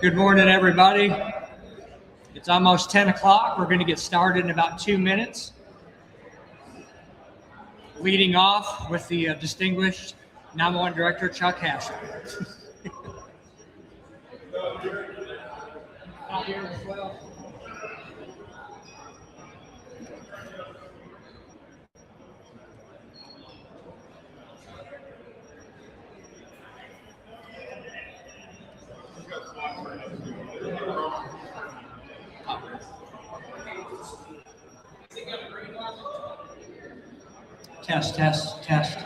Good morning, everybody. It's almost 10 o'clock. We're going to get started in about 2 minutes. Leading off with the distinguished 911 Director, Chuck Hassel. Out here as well. Test, test, test.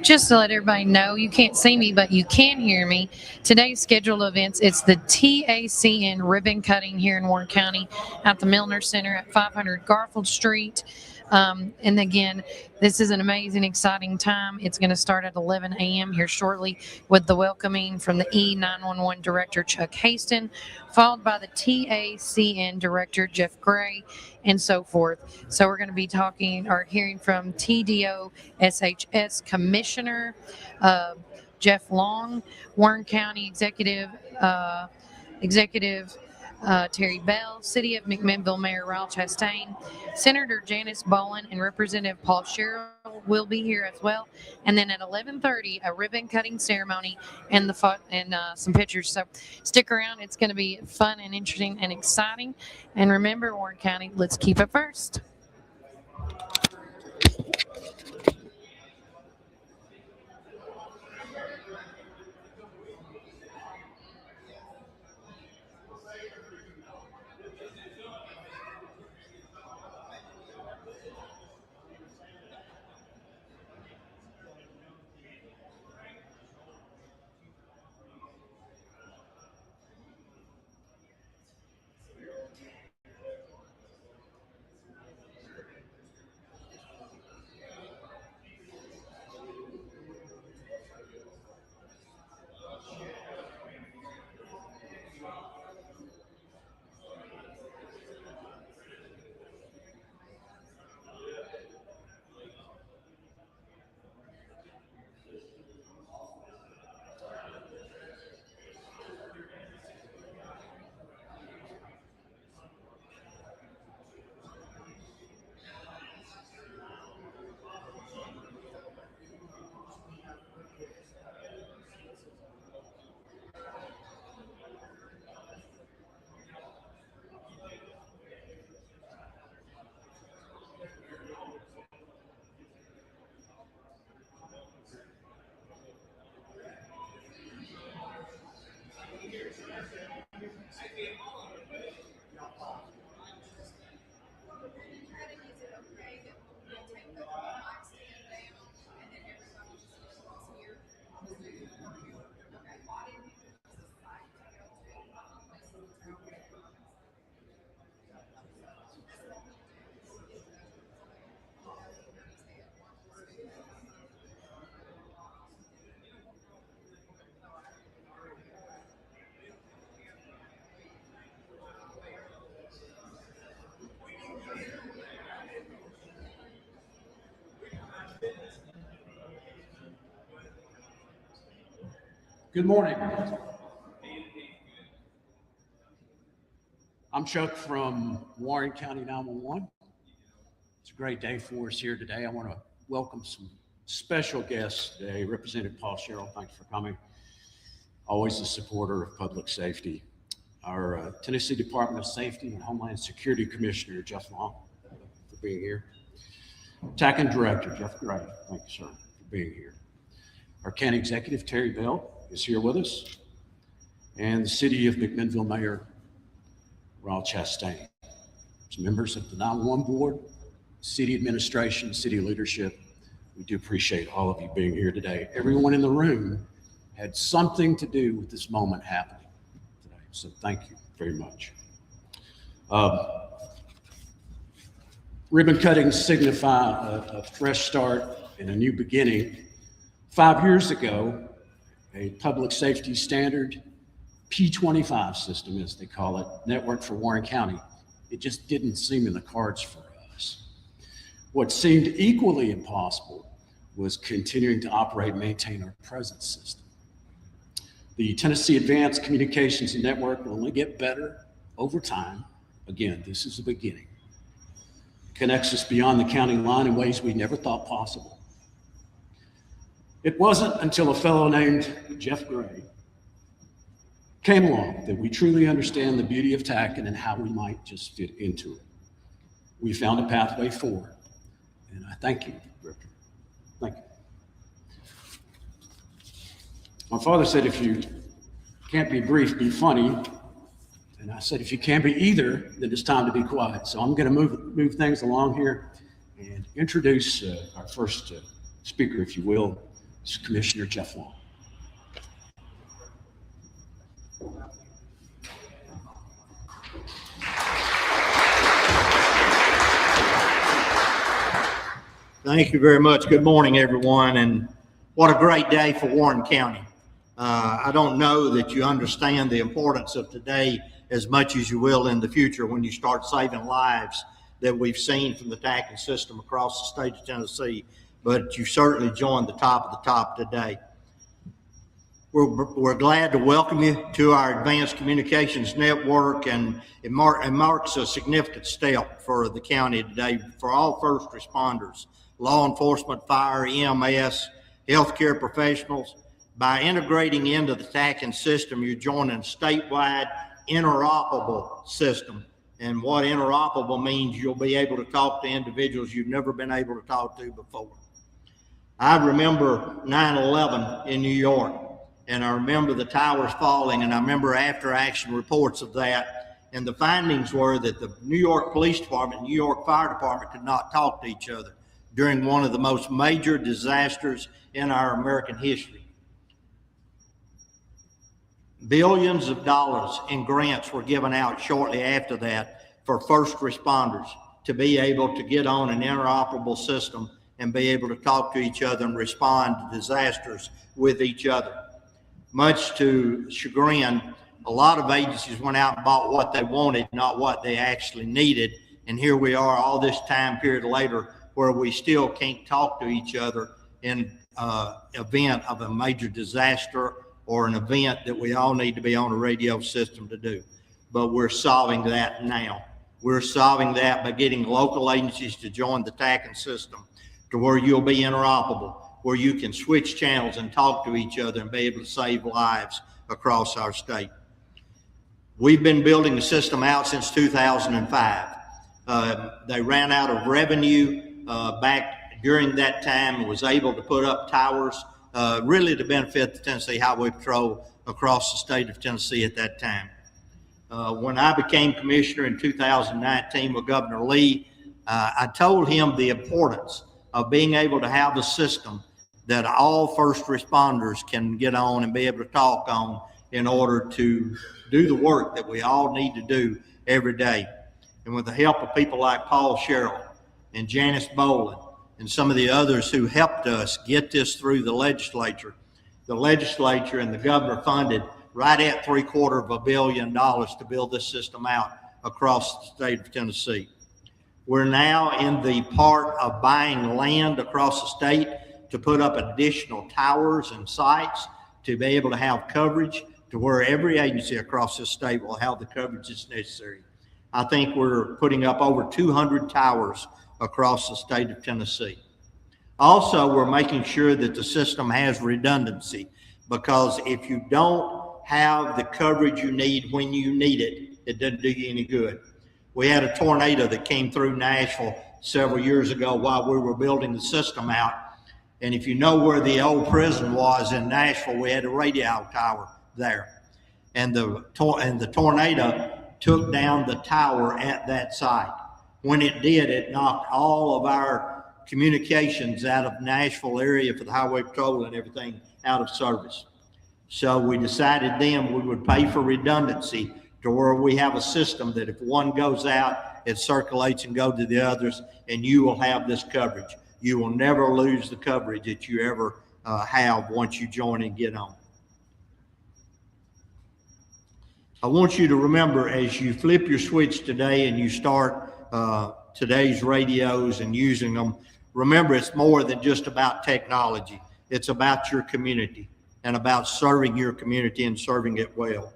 Just to let everybody know, you can't see me, but you can hear me. Today's scheduled events, it's the TACN ribbon cutting here in Warren County at the Milner Center at 500 Garfield Street. And again, this is an amazing, exciting time. It's going to start at 11 a.m. here shortly with the welcoming from the E911 Director, Chuck Haston, followed by the TACN Director, Jeff Gray, and so forth. So we're going to be talking or hearing from TDO SHS Commissioner Jeff Long, Warren County Executive Terry Bell, City of McMinnville Mayor Ralph Chastain, Senator Janice Bowen, and Representative Paul Sherrill will be here as well. And then at 11:30, a ribbon cutting ceremony and some pictures. So stick around; it's going to be fun and interesting and exciting. And remember, Warren County, let's keep it first. Good morning. I'm Chuck from Warren County 911. It's a great day for us here today. I want to welcome some special guests today. Representative Paul Sherrill, thanks for coming. Always a supporter of public safety. Our Tennessee Department of Safety and Homeland Security Commissioner, Jeff Long, for being here. TACN Director, Jeff Gray, thank you, sir, for being here. Our County Executive, Terry Bell, is here with us, and the City of McMinnville Mayor, Ralph Chastain. As members of the 911 Board, City Administration, City Leadership, we do appreciate all of you being here today. Everyone in the room had something to do with this moment happening today. So thank you very much. Ribbon cuttings signify a fresh start and a new beginning. 5 years ago, a public safety standard, P25 system, as they call it, network for Warren County, it just didn't seem in the cards for us. What seemed equally impossible was continuing to operate and maintain our present system. The Tennessee Advanced Communications Network will only get better over time. Again, this is the beginning. It connects us beyond the county line in ways we never thought possible. It wasn't until a fellow named Jeff Gray came along that we truly understand the beauty of TACN and how we might just fit into it. We found a pathway forward, and I thank you, Director. Thank you. My father said, if you can't be brief, be funny. And I said, if you can't be either, then it's time to be quiet. So I'm going to move things along here and introduce our first speaker, if you will, is Commissioner Jeff Long. Thank you very much. Good morning, everyone, and what a great day for Warren County. I don't know that you understand the importance of today as much as you will in the future when you start saving lives that we've seen from the TACN system across the state of Tennessee, but you certainly joined the top of the top today. We're glad to welcome you to our Advanced Communications Network, and it marks a significant step for the county today for all first responders, law enforcement, fire, EMS, healthcare professionals. By integrating into the TACN system, you're joining a statewide interoperable system. And what interoperable means, you'll be able to talk to individuals you've never been able to talk to before. I remember 9/11 in New York, and I remember the towers falling, and I remember after action reports of that. And the findings were that the New York Police Department and New York Fire Department could not talk to each other during one of the most major disasters in our American history. Billions of dollars in grants were given out shortly after that for first responders to be able to get on an interoperable system and be able to talk to each other and respond to disasters with each other. Much to chagrin, a lot of agencies went out and bought what they wanted, not what they actually needed. And here we are all this time period later where we still can't talk to each other in event of a major disaster or an event that we all need to be on a radio system to do. But we're solving that now. We're solving that by getting local agencies to join the TACN system to where you'll be interoperable, where you can switch channels and talk to each other and be able to save lives across our state. We've been building the system out since 2005. They ran out of revenue back during that time and was able to put up towers really to benefit the Tennessee Highway Patrol across the state of Tennessee at that time. When I became commissioner in 2019 with Governor Lee, I told him the importance of being able to have a system that all first responders can get on and be able to talk on in order to do the work that we all need to do every day. And with the help of people like Paul Sherrill and Janice Boland and some of the others who helped us get this through the legislature and the governor funded right at $750 million to build this system out across the state of Tennessee. We're now in the part of buying land across the state to put up additional towers and sites to be able to have coverage to where every agency across this state will have the coverage that's necessary. I think we're putting up over 200 towers across the state of Tennessee. Also, we're making sure that the system has redundancy, because if you don't have the coverage you need when you need it, it doesn't do you any good. We had a tornado that came through Nashville several years ago while we were building the system out. And if you know where the old prison was in Nashville, we had a radio tower there. And the tornado took down the tower at that site. When it did, it knocked all of our communications out of Nashville area for the Highway Patrol and everything out of service. So we decided then we would pay for redundancy to where we have a system that if one goes out, it circulates and goes to the others, and you will have this coverage. You will never lose the coverage that you ever have once you join and get on. I want you to remember as you flip your switch today and you start today's radios and using them, remember it's more than just about technology. It's about your community and about serving your community and serving it well.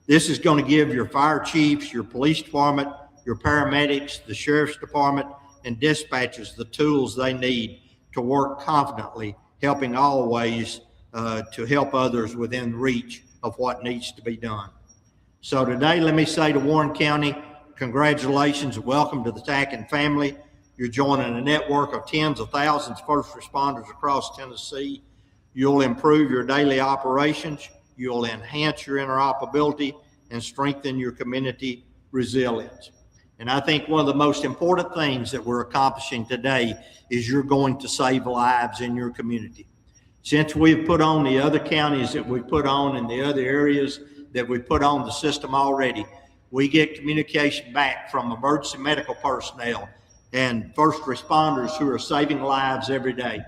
This is going to give your fire chiefs, your police department, your paramedics, the sheriff's department, and dispatchers the tools they need to work confidently, helping always to help others within reach of what needs to be done. So today, let me say to Warren County, congratulations and welcome to the Tackin family. You're joining a network of tens of thousands of first responders across Tennessee. You'll improve your daily operations. You'll enhance your interoperability and strengthen your community resilience. And I think one of the most important things that we're accomplishing today is you're going to save lives in your community. Since we've put on the other counties that we put on and the other areas that we put on the system already, we get communication back from emergency medical personnel and first responders who are saving lives every day.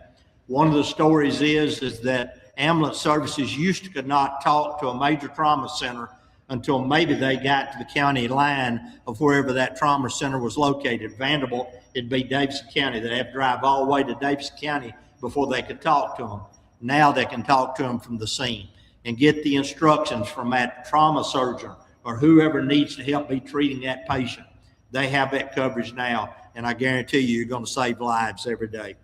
One of the stories is that ambulance services used to could not talk to a major trauma center until maybe they got to the county line of wherever that trauma center was located. Vanderbilt, it'd be Davidson County. They'd have to drive all the way to Davidson County before they could talk to them. Now they can talk to them from the scene and get the instructions from that trauma surgeon or whoever needs to help be treating that patient. They have that coverage now, and I guarantee you're going to save lives every day.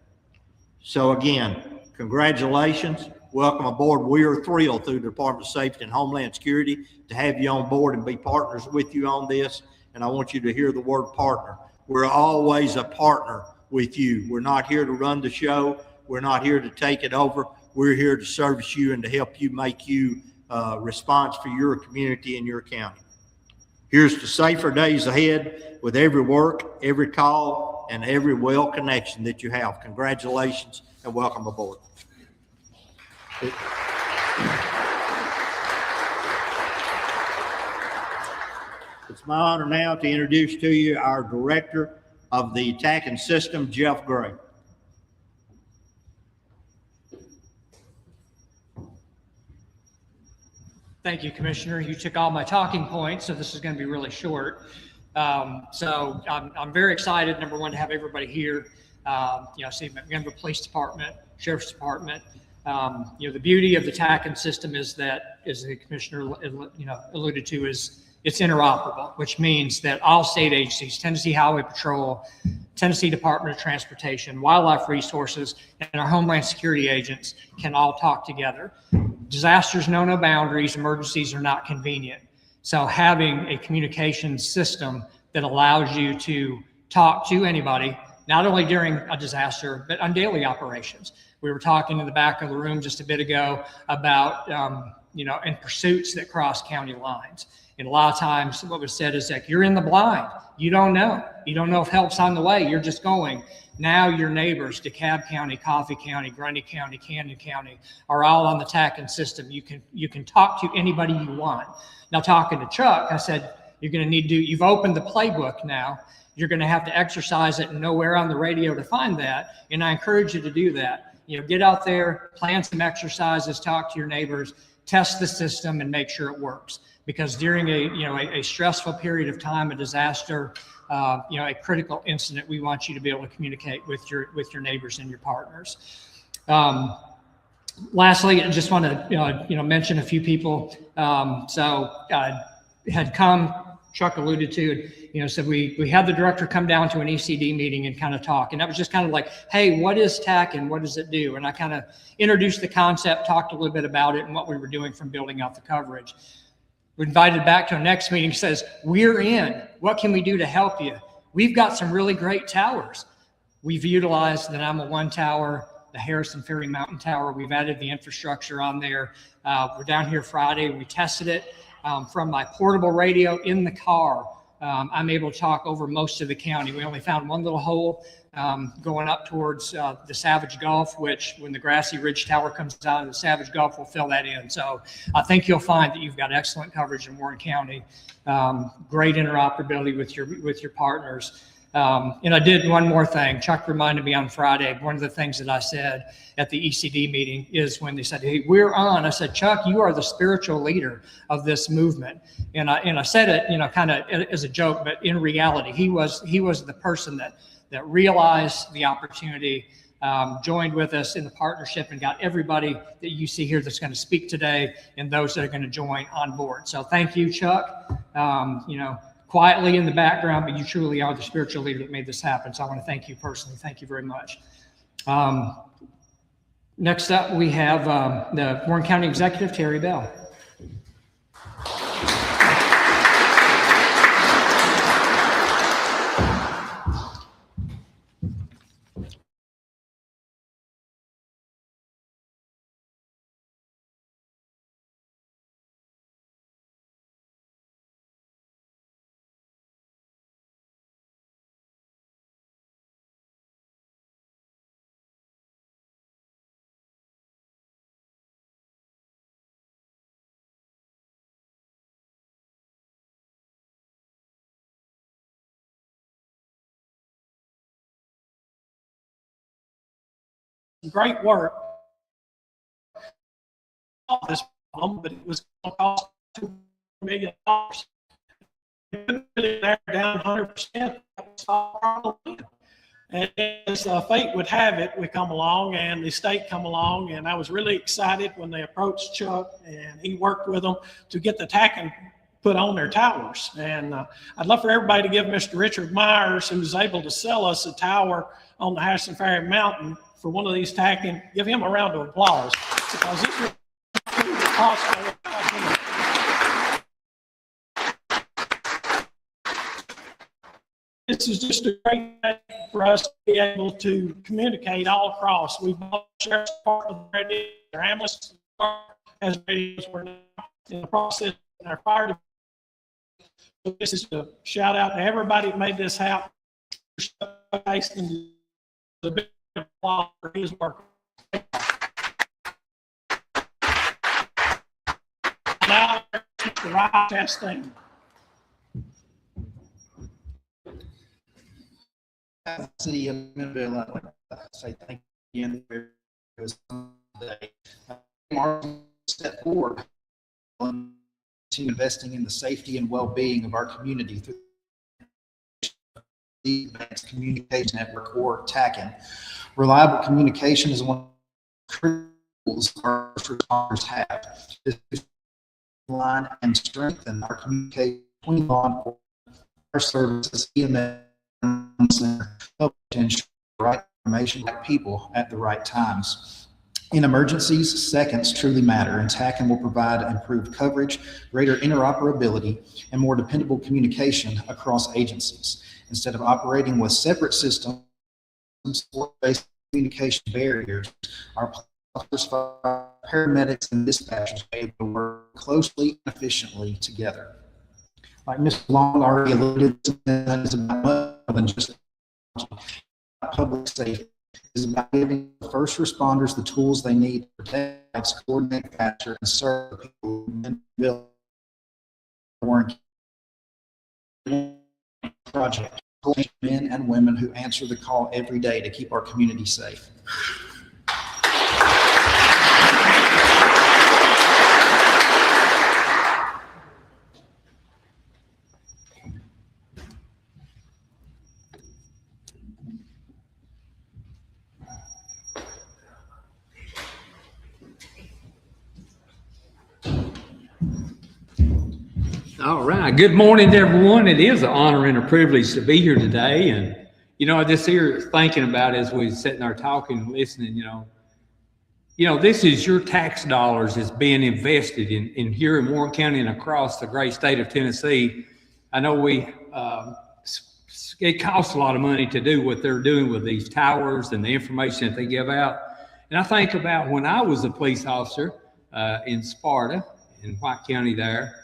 So again, congratulations. Welcome aboard. We are thrilled through the Department of Safety and Homeland Security to have you on board and be partners with you on this. And I want you to hear the word partner. We're always a partner with you. We're not here to run the show. We're not here to take it over. We're here to service you and to help you make you response for your community and your county. Here's to safer days ahead with every work, every call, and every well connection that you have. Congratulations and welcome aboard. It's my honor now to introduce to you our Director of the Tackin System, Jeff Gray. Thank you, Commissioner. You took all my talking points, so this is going to be really short. So I'm very excited, number one, to have everybody here. See member police department, sheriff's department. The beauty of the Tackin system is that, as the commissioner alluded to, is it's interoperable, which means that all state agencies, Tennessee Highway Patrol, Tennessee Department of Transportation, Wildlife Resources, and our Homeland Security agents can all talk together. Disasters know no boundaries. Emergencies are not convenient. So having a communication system that allows you to talk to anybody, not only during a disaster, but on daily operations. We were talking in the back of the room just a bit ago about, in pursuits that cross county lines. And a lot of times what was said is that you're in the blind. You don't know. You don't know if help's on the way. You're just going. Now your neighbors, DeKalb County, Coffee County, Grundy County, Camden County, are all on the Tackin system. You can talk to anybody you want. Now, talking to Chuck, I said, you're going to need to you've opened the playbook now. You're going to have to exercise it and know where on the radio to find that. And I encourage you to do that. Get out there, plan some exercises, talk to your neighbors, test the system, and make sure it works. Because during a stressful period of time, a disaster, a critical incident, we want you to be able to communicate with your neighbors and your partners. Lastly, I just want to mention a few people. Had come, Chuck alluded to, said we had the director come down to an ECD meeting and kind of talk, and that was just kind of like, hey, what is Tackin? What does it do? And I kind of introduced the concept, talked a little bit about it and what we were doing from building out the coverage. We invited back to a next meeting, says, we're in. What can we do to help you? We've got some really great towers. We've utilized the 911 tower, the Harrison Ferry Mountain Tower. We've added the infrastructure on there. We're down here Friday. We tested it from my portable radio in the car I'm able to talk over most of the county. We only found one little hole going up towards the Savage Gulf, which when the Grassy Ridge Tower comes out of the Savage Gulf, we'll fill that in. So I think you'll find that you've got excellent coverage in Warren County, great interoperability with your partners. And I did one more thing. Chuck reminded me on Friday, one of the things that I said at the ECD meeting is when they said, hey, we're on. I said, Chuck, you are the spiritual leader of this movement. And I said it, kind of as a joke, but in reality, he was the person that realized the opportunity, joined with us in the partnership, and got everybody that you see here that's going to speak today and those that are going to join on board. So thank you, Chuck. Quietly in the background, but you truly are the spiritual leader that made this happen. So I want to thank you personally. Thank you very much. Next up, we have the Warren County Executive, Terry Bell. Great work on this problem, but it was going to cost $2 million. They're down 100%. And as fate would have it, we come along and the state come along, and I was really excited when they approached Chuck and he worked with them to get the tacking put on their towers. And I'd love for everybody to give Mr. Richard Myers, who was able to sell us a tower on the Harrison Ferry Mountain, for one of these tacking, give him a round of applause, because this was possible. This is just a great day for us to be able to communicate all across. We've got sheriff's department ready, their ambulance has radios. We're now in the process in our fire department. So this is a shout out to everybody that made this happen. The big applause for his work. Now, the right testing. City of Millville, I'd like to say thank you again for this today. Step forward to investing in the safety and well-being of our community through the Advanced Communication Network, or TACN. Reliable communication is one of the critical tools our first responders have. This line and strengthen our communication between law enforcement, our services, EMS, help to ensure the right information, right people at the right times. In emergencies, seconds truly matter, and TACN will provide improved coverage, greater interoperability, and more dependable communication across agencies. Instead of operating with separate systems or based communication barriers, our paramedics and dispatchers are able to work closely and efficiently together. Like Ms. Long already alluded to, it's about more than just public safety. It's about giving first responders the tools they need to protect, coordinate, capture, and serve people in the Warren project. Men and women who answer the call every day to keep our community safe. All right. Good morning, everyone. It is an honor and a privilege to be here today. And, I just here thinking about as we're sitting there talking and listening, this is your tax dollars that's being invested in here in Warren County and across the great state of Tennessee. I know it costs a lot of money to do what they're doing with these towers and the information that they give out. And I think about when I was a police officer in Sparta, in White County there,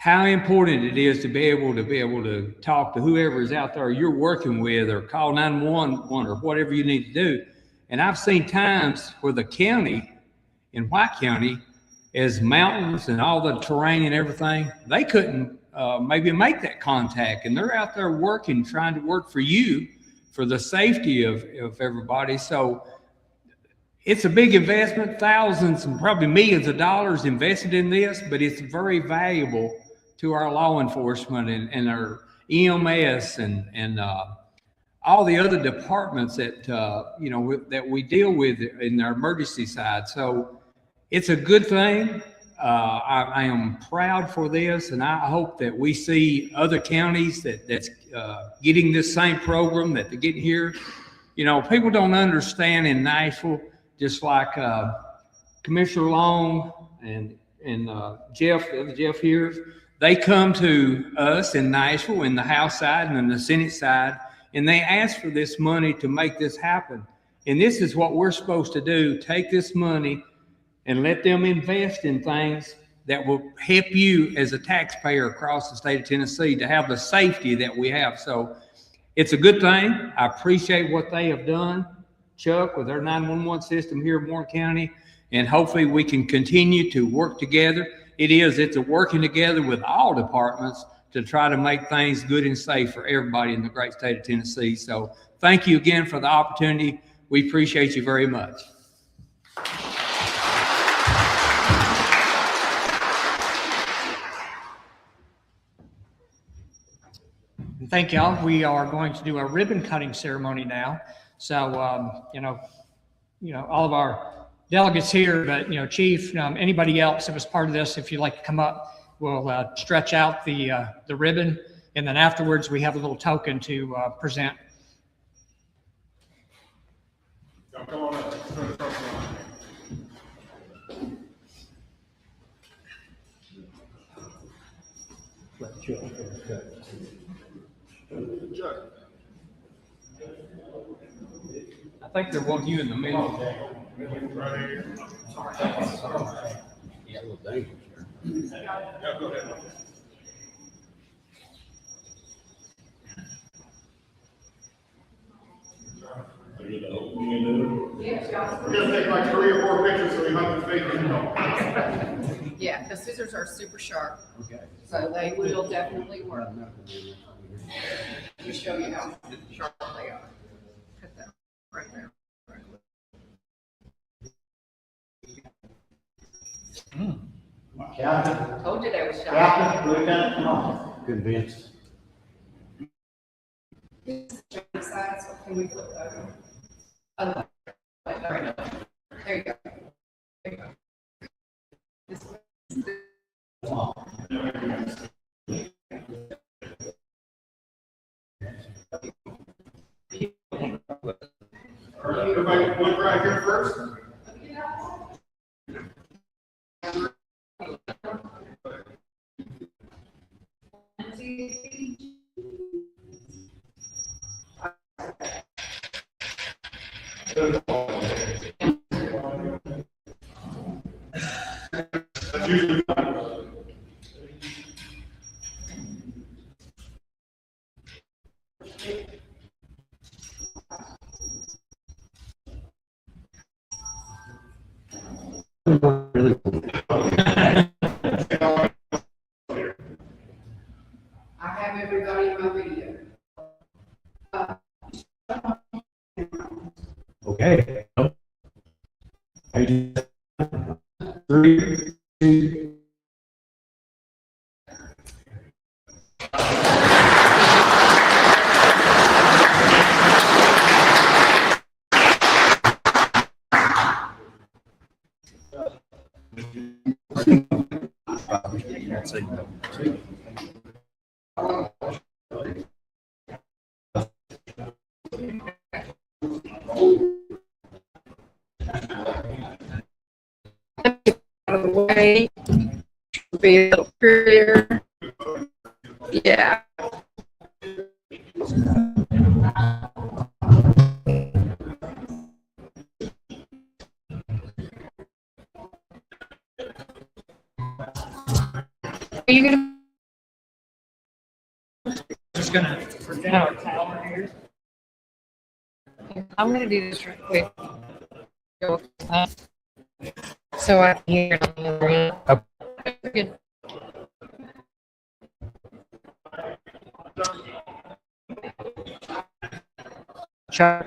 how important it is to be able to talk to whoever is out there you're working with, or call 911 or whatever you need to do. And I've seen times where the county in White County, as mountains and all the terrain and everything, they couldn't maybe make that contact, and they're out there working, trying to work for you, for the safety of everybody. So it's a big investment, thousands and probably millions of dollars invested in this, but it's very valuable to our law enforcement and our EMS and all the other departments that that we deal with in our emergency side. So it's a good thing. I am proud for this, and I hope that we see other counties that's getting this same program that they're getting here. You know, people don't understand in Nashville, just like Commissioner Long and Jeff, the other Jeff here, they come to us in Nashville in the House side and in the Senate side, and they ask for this money to make this happen. And this is what we're supposed to do: take this money and let them invest in things that will help you as a taxpayer across the state of Tennessee to have the safety that we have. So it's a good thing. I appreciate what they have done, Chuck, with their 911 system here in Warren County, and hopefully we can continue to work together. It's a working together with all departments to try to make things good and safe for everybody in the great state of Tennessee. So thank you again for the opportunity. We appreciate you very much. Thank y'all. We are going to do a ribbon cutting ceremony now. So, all of our delegates here, but, Chief, anybody else that was part of this, if you'd like to come up, we'll stretch out the ribbon. And then afterwards, we have a little token to present. Come on up. I think they want you in the middle. Right here. Yeah, a little dangerous here. Yeah, go ahead. We're gonna take like 3 or 4 pictures so we have the face. Yeah, the scissors are super sharp, Okay. so they will definitely work. Let me show you how sharp they are. Cut that right there. Told you they were sharp. Captain, Lieutenant, come on. Convinced. Sides, or can we flip it over? Oh, there you go. There you go. This way. Everybody look right here first. That's usually I have everybody in my video. Okay. 3, 2. Out of the way. Be a little prettier. Yeah. Are you gonna I'm gonna do this real quick. So I can hear it on the other end. Good. Chuck,